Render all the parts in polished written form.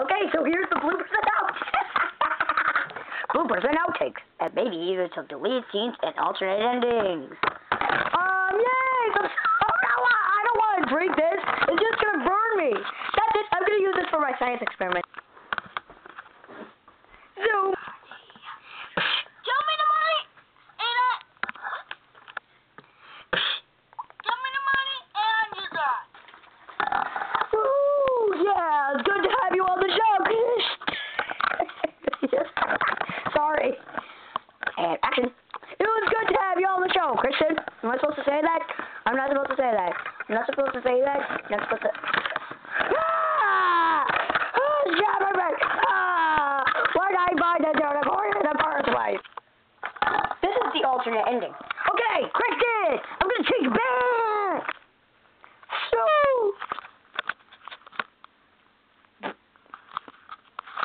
Okay, so here's the bloopers and outtakes. Bloopers and outtakes. And maybe even some deleted scenes and alternate endings. Yay! Oh, no, I don't want to drink this. It's just going to burn me. That's it. I'm going to use this for my science experiment. Zoom. Tell me the money, and tell me the money, and you die. Ooh, yeah, it's good to have you on the show. Sorry. And action. It was good to have you on the show, Christian. Am I supposed to say that? I'm not supposed to say that. I'm not supposed to say that. I'm not supposed to. Ah! Oh, yeah, my back. Ah! Why did I buy the unicorn in the first place? This is the alternate ending. Okay, Christian, I'm gonna change back. So.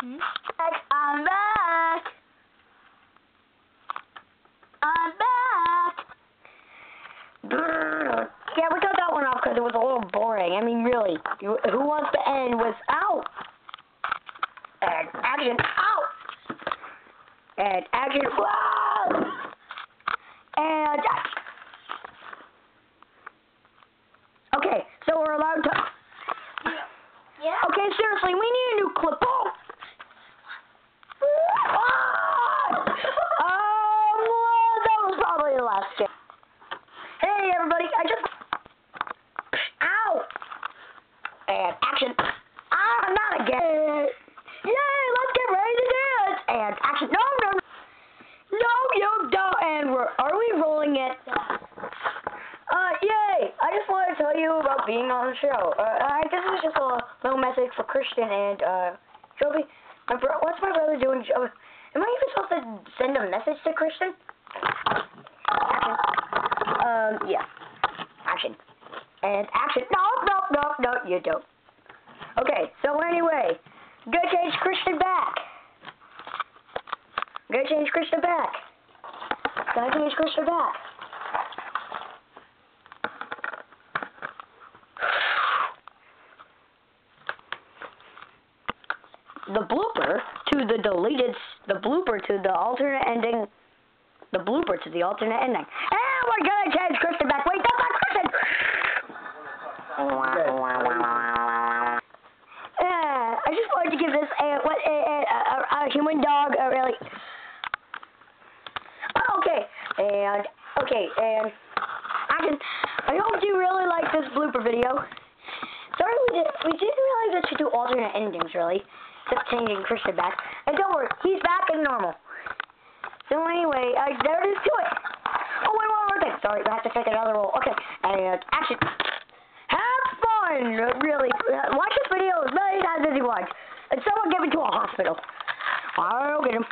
I'm back. I'm back. Yeah, we cut that one off because it was a little boring. I mean, really, who wants to end without? And action, out. And action, whoa. And okay, so we're allowed to. Yeah. Okay, seriously, we need a new clip. That was probably the last game. Hey, everybody, I just. Ow! And action. Not again. Yay, let's get ready to dance. And action. No, you don't. And are we rolling it? Yay! I just wanted to tell you about being on the show. I guess it's just a little message for Christian and, Joby. What's my brother doing? Am I even supposed to send a message to Christian? Action. Yeah. Action. And action. No, you don't. Okay, so anyway, gotta change Christian back. Gotta change Christian back. The blooper to the alternate ending. The blooper to the alternate ending. And we're gonna change Christian back. Wait, that's not Christian! I just wanted to give this a human dog a really. And I hope you really like this blooper video. Sorry we didn't really get to do alternate endings really. Just changing Christian back. And don't worry, he's back and normal. So anyway, there it is to it. Oh, wait, one more thing. Sorry, I have to take another roll. Okay, and action. Have fun, really. Watch this video as many times as you want. And someone get me to a hospital. I'll get him.